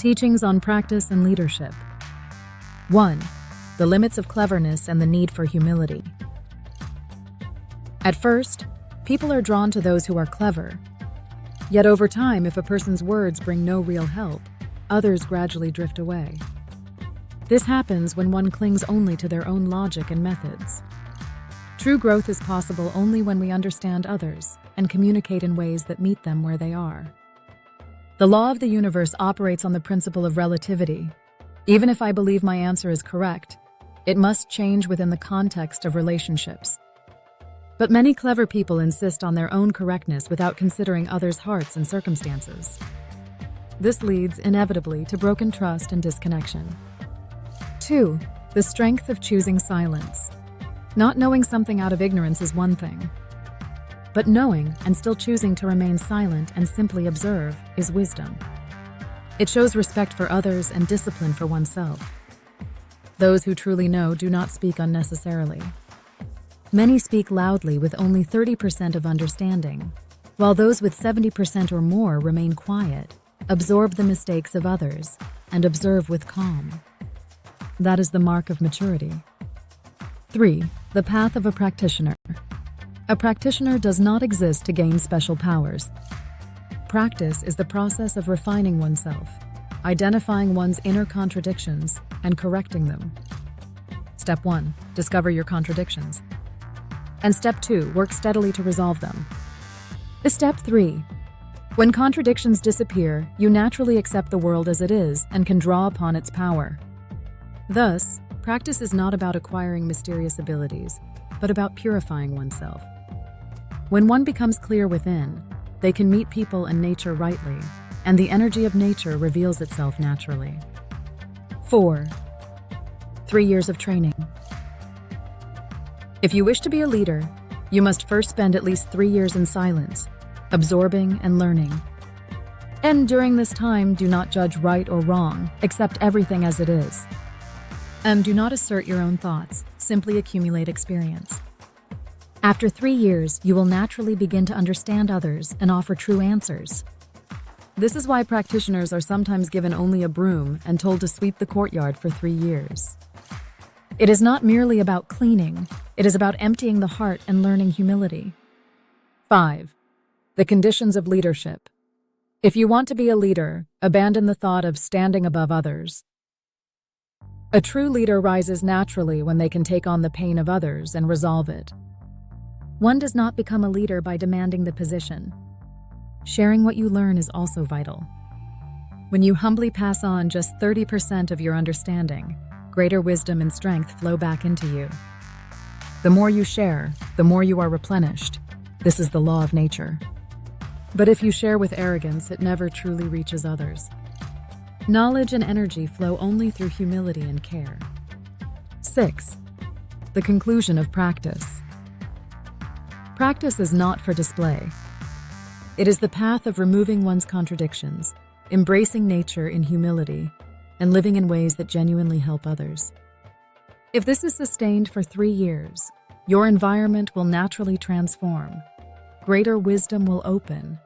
Teachings on practice and leadership. 1. The limits of cleverness and the need for humility. At first, people are drawn to those who are clever. Yet over time, if a person's words bring no real help, others gradually drift away. This happens when one clings only to their own logic and methods. True growth is possible only when we understand others and communicate in ways that meet them where they are. The law of the universe operates on the principle of relativity. Even if I believe my answer is correct, it must change within the context of relationships. But many clever people insist on their own correctness without considering others' hearts and circumstances. This leads inevitably to broken trust and disconnection. 2. The strength of choosing silence. Not knowing something out of ignorance is one thing, but knowing and still choosing to remain silent and simply observe is wisdom. It shows respect for others and discipline for oneself. Those who truly know do not speak unnecessarily. Many speak loudly with only 30% of understanding, while those with 70% or more remain quiet, absorb the mistakes of others, and observe with calm. That is the mark of maturity. 3. The path of a practitioner. A practitioner does not exist to gain special powers. Practice is the process of refining oneself, identifying one's inner contradictions, and correcting them. Step 1. Discover your contradictions. And Step 2. Work steadily to resolve them. Step 3. When contradictions disappear, you naturally accept the world as it is and can draw upon its power. Thus, practice is not about acquiring mysterious abilities, but about purifying oneself. When one becomes clear within, they can meet people and nature rightly, and the energy of nature reveals itself naturally. 4. 3 years of training. If you wish to be a leader, you must first spend at least 3 years in silence, absorbing and learning. And during this time, do not judge right or wrong, accept everything as it is. And do not assert your own thoughts, simply accumulate experience. After 3 years, you will naturally begin to understand others and offer true answers. This is why practitioners are sometimes given only a broom and told to sweep the courtyard for 3 years. It is not merely about cleaning, it is about emptying the heart and learning humility. 5. The conditions of leadership. If you want to be a leader, abandon the thought of standing above others. A true leader rises naturally when they can take on the pain of others and resolve it. One does not become a leader by demanding the position. Sharing what you learn is also vital. When you humbly pass on just 30% of your understanding, greater wisdom and strength flow back into you. The more you share, the more you are replenished. This is the law of nature. But if you share with arrogance, it never truly reaches others. Knowledge and energy flow only through humility and care. 6. The conclusion of practice. Practice is not for display. It is the path of removing one's contradictions, embracing nature in humility, and living in ways that genuinely help others. If this is sustained for 3 years, your environment will naturally transform, greater wisdom will open,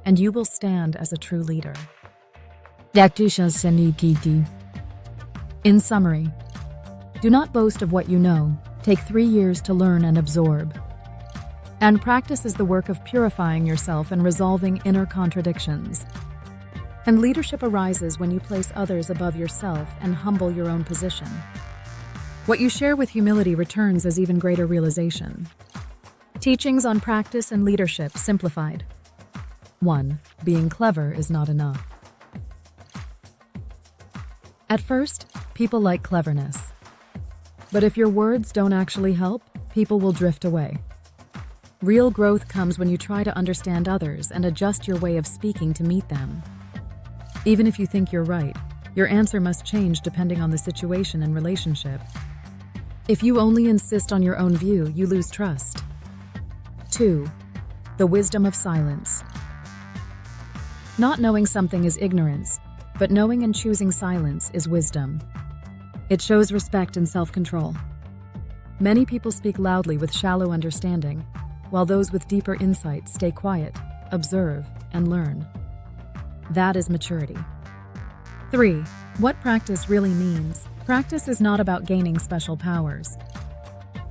and you will stand as a true leader. In summary, do not boast of what you know. Take 3 years to learn and absorb. And practice is the work of purifying yourself and resolving inner contradictions. And leadership arises when you place others above yourself and humble your own position. What you share with humility returns as even greater realization. Teachings on practice and leadership simplified. 1. Being clever is not enough. At first, people like cleverness. But if your words don't actually help, people will drift away. Real growth comes when you try to understand others and adjust your way of speaking to meet them. Even if you think you're right, your answer must change depending on the situation and relationship. If you only insist on your own view, you lose trust. 2. The wisdom of silence. Not knowing something is ignorance, but knowing and choosing silence is wisdom. It shows respect and self-control. Many people speak loudly with shallow understanding, while those with deeper insight stay quiet, observe, and learn. That is maturity. 3. What practice really means. Practice is not about gaining special powers.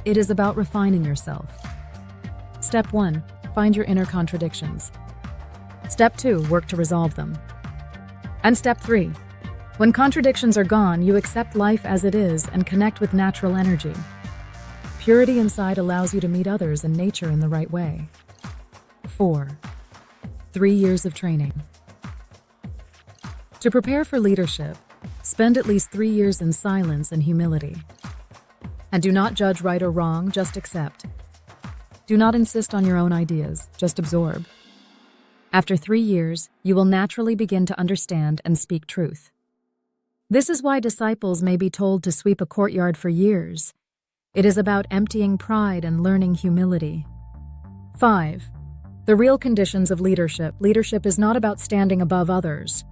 It is about refining yourself. Step 1. Find your inner contradictions. Step 2. Work to resolve them. And Step 3. When contradictions are gone, you accept life as it is and connect with natural energy. Purity inside allows you to meet others and nature in the right way. 4. 3 years of training. To prepare for leadership, spend at least 3 years in silence and humility. And do not judge right or wrong, just accept. Do not insist on your own ideas, just absorb. After 3 years, you will naturally begin to understand and speak truth. This is why disciples may be told to sweep a courtyard for years. It is about emptying pride and learning humility. 5. The real conditions of leadership. Leadership is not about standing above others.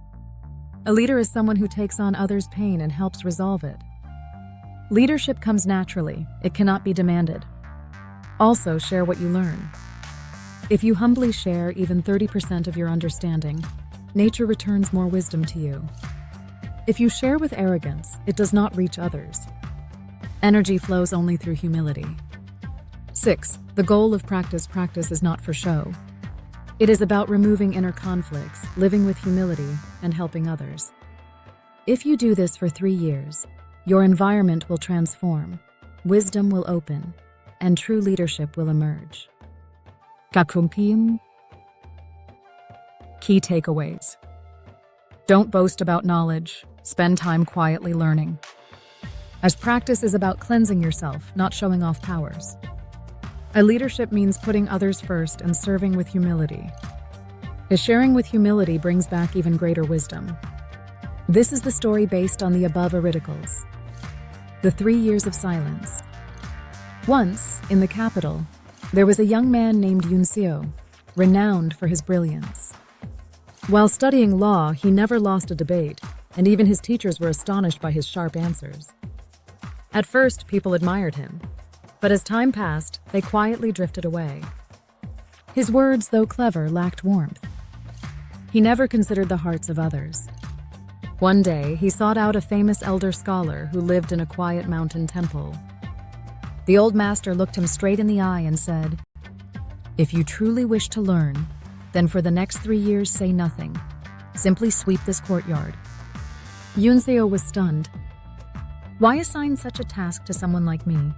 A leader is someone who takes on others' pain and helps resolve it. Leadership comes naturally. It cannot be demanded. Also, share what you learn. If you humbly share even 30% of your understanding, nature returns more wisdom to you. If you share with arrogance, it does not reach others. Energy flows only through humility. 6. The goal of practice. Practice is not for show. It is about removing inner conflicts, living with humility, and helping others. If you do this for 3 years, your environment will transform, wisdom will open, and true leadership will emerge. Key takeaways. Don't boast about knowledge. Spend time quietly learning. As practice is about cleansing yourself, not showing off powers. A leadership means putting others first and serving with humility. As sharing with humility brings back even greater wisdom. This is the story based on the above articles. The 3 years of silence. Once, in the capital, there was a young man named Seo, renowned for his brilliance. While studying law, he never lost a debate, and even his teachers were astonished by his sharp answers. At first, people admired him, but as time passed, they quietly drifted away. His words, though clever, lacked warmth. He never considered the hearts of others. One day, he sought out a famous elder scholar who lived in a quiet mountain temple. The old master looked him straight in the eye and said, "If you truly wish to learn, then for the next 3 years say nothing. Simply sweep this courtyard." Seo was stunned. "Why assign such a task to someone like me?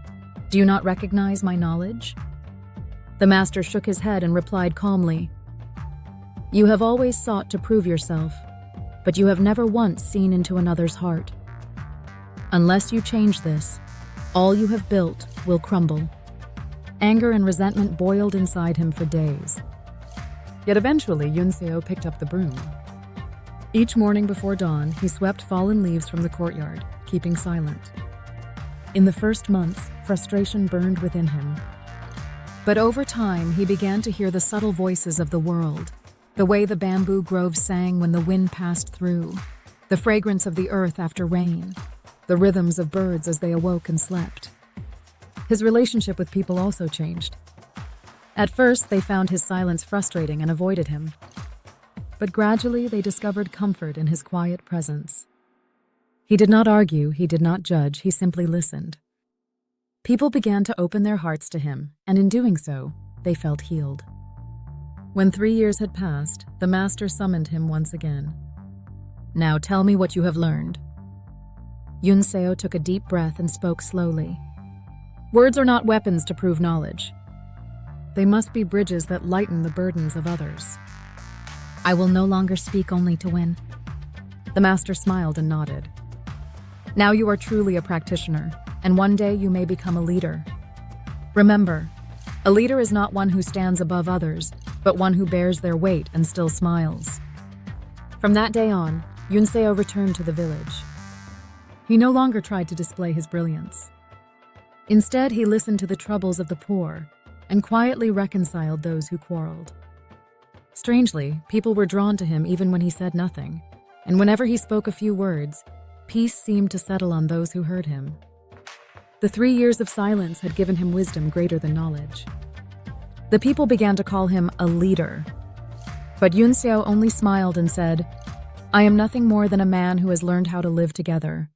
Do you not recognize my knowledge?" The master shook his head and replied calmly, "You have always sought to prove yourself, but you have never once seen into another's heart. Unless you change this, all you have built will crumble." Anger and resentment boiled inside him for days. Yet eventually, Seo picked up the broom. Each morning before dawn, he swept fallen leaves from the courtyard, keeping silent. In the first months, frustration burned within him. But over time, he began to hear the subtle voices of the world, the way the bamboo groves sang when the wind passed through, the fragrance of the earth after rain, the rhythms of birds as they awoke and slept. His relationship with people also changed. At first, they found his silence frustrating and avoided him. But gradually, they discovered comfort in his quiet presence. He did not argue, he did not judge, he simply listened. People began to open their hearts to him, and in doing so, they felt healed. When 3 years had passed, the master summoned him once again. "Now tell me what you have learned." Seo took a deep breath and spoke slowly. "Words are not weapons to prove knowledge. They must be bridges that lighten the burdens of others. I will no longer speak only to win." The master smiled and nodded. "Now you are truly a practitioner, and one day you may become a leader. Remember, a leader is not one who stands above others, but one who bears their weight and still smiles." From that day on, Seo returned to the village. He no longer tried to display his brilliance. Instead, he listened to the troubles of the poor and quietly reconciled those who quarreled. Strangely, people were drawn to him even when he said nothing, and whenever he spoke a few words, peace seemed to settle on those who heard him. The 3 years of silence had given him wisdom greater than knowledge. The people began to call him a leader, but Seo only smiled and said, I am nothing more than a man who has learned how to live together.